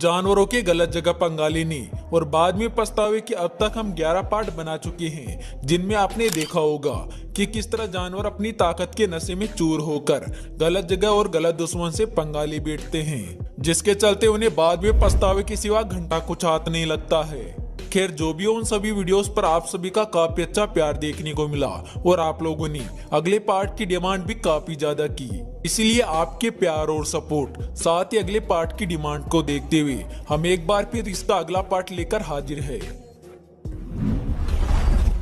जानवरों के गलत जगह पंगा लेने और बाद में पछतावे कि अब तक हम 11 पार्ट बना चुके हैं, जिनमें आपने देखा होगा कि किस तरह जानवर अपनी ताकत के नशे में चूर होकर गलत जगह और गलत दुश्मन से पंगा ले बैठते हैं, जिसके चलते उन्हें बाद में पछतावे के सिवा घंटा कुछ हाथ नहीं लगता है। खैर जो भी हो, उन सभी वीडियोस पर आप सभी का काफी अच्छा प्यार देखने को मिला और आप लोगों ने अगले पार्ट की डिमांड भी काफी ज्यादा की। इसीलिए आपके प्यार और सपोर्ट साथ ही अगले पार्ट की डिमांड को देखते हुए हम एक बार फिर इसका अगला पार्ट लेकर हाजिर है।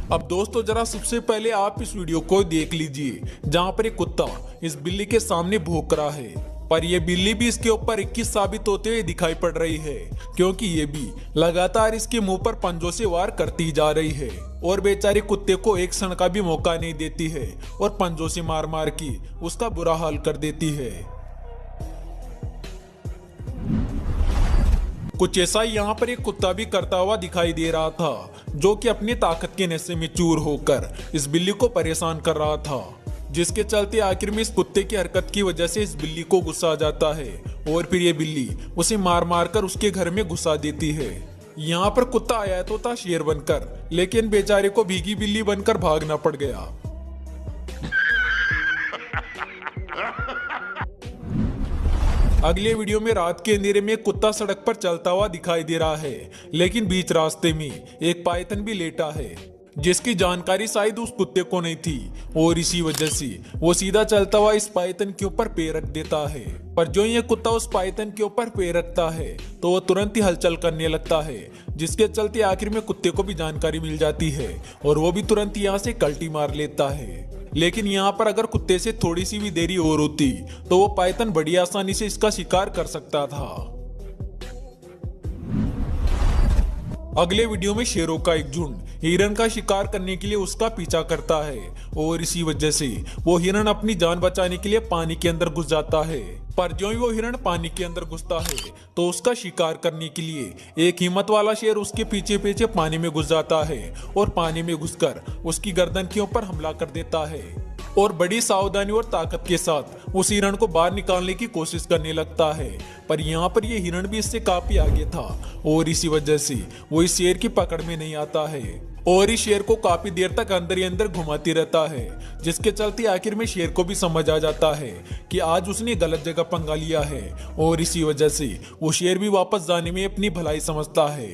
अब दोस्तों जरा सबसे पहले आप इस वीडियो को देख लीजिए, जहां पर एक कुत्ता इस बिल्ली के सामने भौंक रहा है, पर यह बिल्ली भी इसके ऊपर 21 साबित होते हुए दिखाई पड़ रही है, क्योंकि ये भी लगातार इसके मुंह पर पंजों से वार करती जा रही है और बेचारे कुत्ते को एक क्षण का भी मौका नहीं देती है और पंजों से मार मार के उसका बुरा हाल कर देती है। कुछ ऐसा ही यहाँ पर एक कुत्ता भी करता हुआ दिखाई दे रहा था, जो कि अपनी ताकत के नशे में चूर होकर इस बिल्ली को परेशान कर रहा था, जिसके चलते आखिर में इस कुत्ते की हरकत की वजह से इस बिल्ली को गुस्सा आ जाता है और फिर ये बिल्ली उसे मार मार कर उसके घर में घुसा देती है। यहाँ पर कुत्ता आया तो था शेर बनकर, लेकिन बेचारे को भीगी बिल्ली बनकर भागना पड़ गया। अगले वीडियो में रात के अंधेरे में कुत्ता सड़क पर चलता हुआ दिखाई दे रहा है, लेकिन बीच रास्ते में एक पाइथन भी लेटा है, जिसकी जानकारी शायद उस कुत्ते को नहीं थी और इसी वजह से वो सीधा चलता हुआ इस पाइथन के ऊपर पैर रख देता है। पर जो ये कुत्ता उस पाइथन के ऊपर पैर रखता है तो वो तुरंत ही हलचल करने लगता है, जिसके चलते आखिर में कुत्ते को भी जानकारी मिल जाती है और वो भी तुरंत यहाँ से कल्टी मार लेता है। लेकिन यहाँ पर अगर कुत्ते से थोड़ी सी भी देरी और होती तो वो पाइथन बड़ी आसानी से इसका शिकार कर सकता था। अगले वीडियो में शेरों का एक झुंड हिरन का शिकार करने के लिए उसका पीछा करता है और इसी वजह से वो हिरन अपनी जान बचाने के लिए पानी के अंदर घुस जाता है। पर जो ही वो हिरन पानी के अंदर घुसता है तो उसका शिकार करने के लिए एक हिम्मत वाला शेर उसके पीछे पीछे पानी में घुस जाता है और पानी में घुसकर उसकी गर्दन के ऊपर हमला कर देता है और बड़ी सावधानी और ताकत के साथ उस हिरण को बाहर निकालने की कोशिश करने लगता है। पर यहाँ पर यह हिरण भी इससे काफी आगे था और इसी वजह से वो इस शेर की पकड़ में नहीं आता है और इस शेर को काफी देर तक अंदर ही अंदर घुमाती रहता है, जिसके चलते आखिर में शेर को भी समझ आ जाता है कि आज उसने गलत जगह पंगा लिया है और इसी वजह से वो शेर भी वापस जाने में अपनी भलाई समझता है।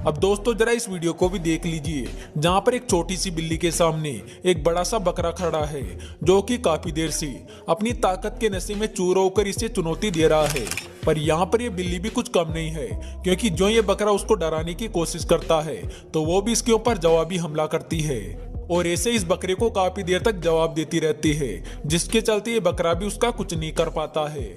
अब दोस्तों जरा इस वीडियो को भी देख लीजिए, जहां पर एक छोटी सी बिल्ली के सामने एक बड़ा सा बकरा खड़ा है, जो कि काफी देर से अपनी ताकत के नशे में चूर होकर इसे चुनौती दे रहा है। पर यहाँ पर ये बिल्ली भी कुछ कम नहीं है, क्योंकि जो ये बकरा उसको डराने की कोशिश करता है तो वो भी इसके ऊपर जवाबी हमला करती है और ऐसे इस बकरे को काफी देर तक जवाब देती रहती है, जिसके चलते ये बकरा भी उसका कुछ नहीं कर पाता है।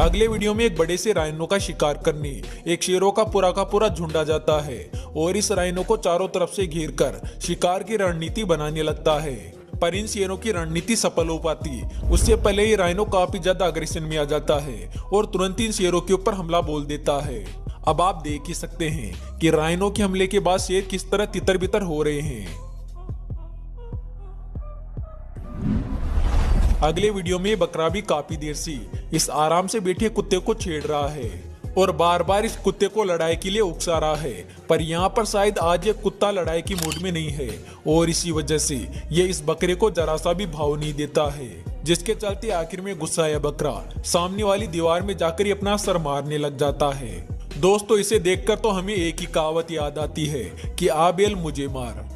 अगले वीडियो में एक बड़े से राइनो का शिकार करने एक शेरों का पूरा झुंड आ जाता है और इस राइनो को चारों तरफ से घेर कर शिकार की रणनीति बनाने लगता है। पर इन शेरों की रणनीति सफल हो पाती उससे पहले ही राइनो काफी ज्यादा अग्रेशन में आ जाता है और तुरंत इन शेरों के ऊपर हमला बोल देता है। अब आप देख ही सकते हैं कि राइनो के हमले के बाद शेर किस तरह तितर बितर हो रहे हैं। अगले वीडियो में बकरा भी काफी देर से इस आराम से बैठे कुत्ते को छेड़ रहा है और बार बार इस कुत्ते को लड़ाई के लिए उकसा रहा है। पर यहाँ पर शायद आज ये कुत्ता लड़ाई की मूड में नहीं है और इसी वजह से ये इस बकरे को जरा सा भी भाव नहीं देता है, जिसके चलते आखिर में गुस्साया बकरा सामने वाली दीवार में जाकर ही अपना सर मारने लग जाता है। दोस्तों इसे देखकर तो हमें एक ही कहावत याद आती है कि आ बैल मुझे मार।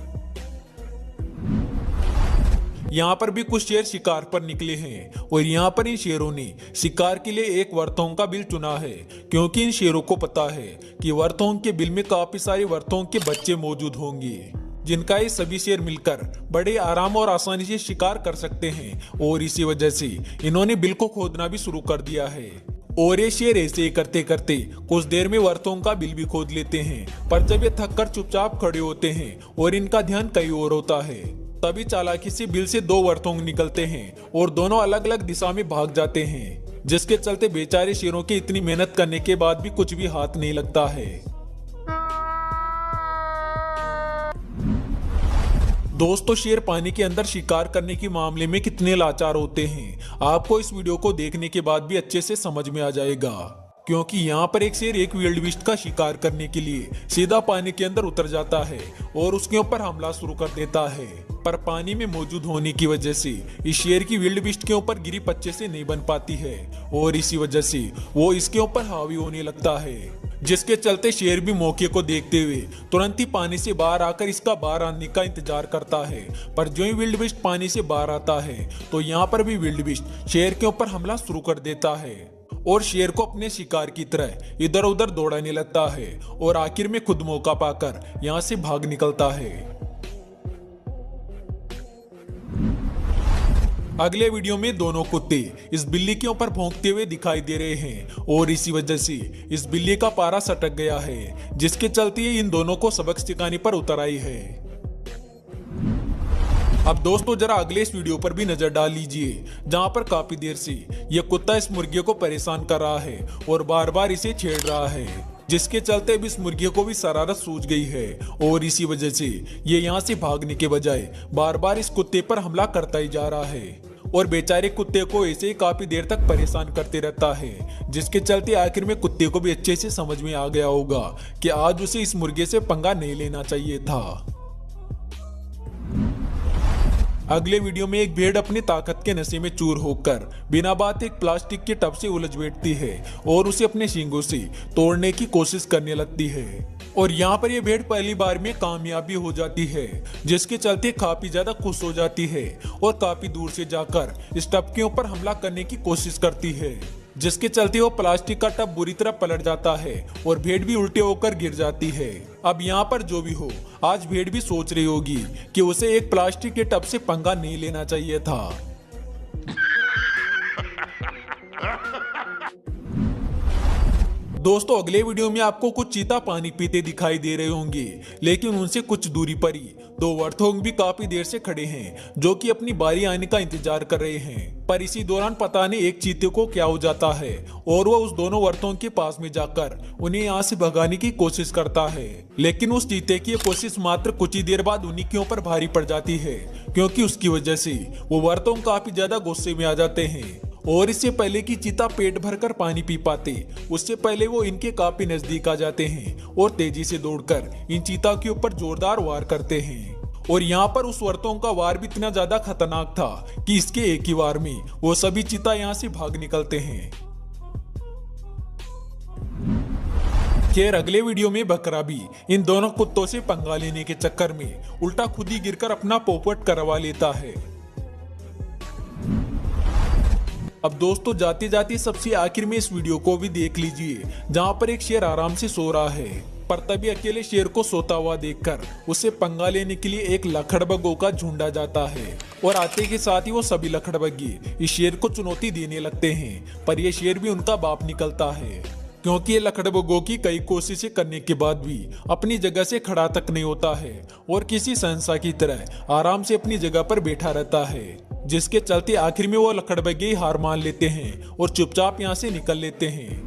यहाँ पर भी कुछ शेर शिकार पर निकले हैं और यहाँ पर इन शेरों ने शिकार के लिए एक वरथोंग का बिल चुना है, क्योंकि इन शेरों को पता है कि वरथोंग के बिल में काफी सारे वरथोंग के बच्चे मौजूद होंगे, जिनका ये सभी शेर मिलकर बड़े आराम और आसानी से शिकार कर सकते हैं और इसी वजह से इन्होंने बिल को खोदना भी शुरू कर दिया है। और ये शेर ऐसे ही करते करते कुछ देर में वरथोंग का बिल भी खोद लेते हैं। पर जब ये थक कर चुपचाप खड़े होते हैं और इनका ध्यान कहीं और होता है, तभी चालाकी से बिल से दो वरथोंग निकलते हैं और दोनों अलग अलग दिशा में भाग जाते हैं, जिसके चलते बेचारे शेरों के इतनी मेहनत करने के बाद भी कुछ भी हाथ नहीं लगता है। दोस्तों शेर पानी के अंदर शिकार करने के मामले में कितने लाचार होते हैं आपको इस वीडियो को देखने के बाद भी अच्छे से समझ में आ जाएगा, क्योंकि यहाँ पर एक शेर एक विल्ड बीस्ट का शिकार करने के लिए सीधा पानी के अंदर उतर जाता है और उसके ऊपर हमला शुरू कर देता है। पर पानी में मौजूद होने की वजह से इस शेर की विल्ड बीस्ट के ऊपर गिरिप अच्छे से नहीं बन पाती है और इसी वजह से वो इसके ऊपर हावी होने लगता है, जिसके चलते शेर भी मौके को देखते हुए तुरंत ही पानी से बाहर आकर इसका बाहर आने का इंतजार करता है। पर जो ही विल्ड बीस्ट पानी से बाहर आता है तो यहाँ पर भी विल्ड बीस्ट शेर के ऊपर हमला शुरू कर देता है और शेर को अपने शिकार की तरह इधर उधर दौड़ाने लगता है और आखिर में खुद मौका पाकर यहाँ से भाग निकलता है। अगले वीडियो में दोनों कुत्ते इस बिल्ली के ऊपर भौंकते हुए दिखाई दे रहे हैं और इसी वजह से इस बिल्ली का पारा सटक गया है, जिसके चलते इन दोनों को सबक सिखाने पर उतर आई है। अब दोस्तों जरा अगले इस वीडियो पर भी नजर डाल लीजिए, जहां पर काफी देर से यह कुत्ता इस मुर्गे को परेशान कर रहा है और बार बार इसे छेड़ रहा है, जिसके चलते अब इस मुर्गे को भी शरारत सूझ गई है और इसी वजह से ये यहाँ से भागने के बजाय बार बार इस कुत्ते पर हमला करता ही जा रहा है और बेचारे कुत्ते को ऐसे ही काफी देर तक परेशान करते रहता है, जिसके चलते आखिर में कुत्ते को भी अच्छे से समझ में आ गया होगा कि आज उसे इस मुर्गे से पंगा नहीं लेना चाहिए था। अगले वीडियो में एक भेड़ अपनी ताकत के नशे में चूर होकर बिना बात एक प्लास्टिक के टब से उलझ बैठती है और उसे अपने सींगों से तोड़ने की कोशिश करने लगती है और यहाँ पर यह भेड़ पहली बार में कामयाबी हो जाती है, जिसके चलते काफी ज्यादा खुश हो जाती है और काफी दूर से जाकर इस टब के ऊपर हमला करने की कोशिश करती है, जिसके चलते वो प्लास्टिक का टब बुरी तरह पलट जाता है और भेड़ भी उल्टे होकर गिर जाती है। अब यहाँ पर जो भी हो, आज भेड़ भी सोच रही होगी कि उसे एक प्लास्टिक के टब से पंगा नहीं लेना चाहिए था। दोस्तों अगले वीडियो में आपको कुछ चीता पानी पीते दिखाई दे रहे होंगे, लेकिन उनसे कुछ दूरी पर ही दो वर्थोंग भी काफी देर से खड़े हैं, जो कि अपनी बारी आने का इंतजार कर रहे हैं। पर इसी दौरान पता नहीं एक चीते को क्या हो जाता है और वह उस दोनों वर्थों के पास में जाकर उन्हें यहाँ से भगाने की कोशिश करता है, लेकिन उस चीते की कोशिश मात्र कुछ ही देर बाद उन्हीं के ऊपर भारी पड़ जाती है, क्योंकि उसकी वजह से वो वर्थोंग काफी ज्यादा गुस्से में आ जाते हैं और इससे पहले कि चीता पेट भरकर पानी पी पाते उससे पहले वो इनके काफी नजदीक आ जाते हैं और तेजी से दौड़कर इन चीता के ऊपर जोरदार वार करते हैं। और यहाँ पर उस वर्थों का वार भी इतना ज्यादा खतरनाक था कि इसके एक ही वार में वो सभी चीता यहाँ से भाग निकलते हैं। खैर अगले वीडियो में बकरा भी इन दोनों कुत्तों से पंगा लेने के चक्कर में उल्टा खुद ही गिरकर अपना पोपट करवा लेता है। अब दोस्तों जाते जाते सबसे आखिर में इस वीडियो को भी देख लीजिए, जहां पर एक शेर आराम से सो रहा है, पर तभी अकेले शेर को सोता हुआ देखकर उसे पंगा लेने के लिए एक लकड़बग्गों का झुंड आ जाता है और आते के साथ ही वो सभी लकड़बग्गे इस शेर को चुनौती देने लगते हैं। पर यह शेर भी उनका बाप निकलता है, क्योंकि ये लकड़बग्गों की कई कोशिशें करने के बाद भी अपनी जगह से खड़ा तक नहीं होता है और किसी संसा की तरह आराम से अपनी जगह पर बैठा रहता है, जिसके चलते आखिर में वो लकड़बग्गे हार मान लेते हैं और चुपचाप यहाँ से निकल लेते हैं।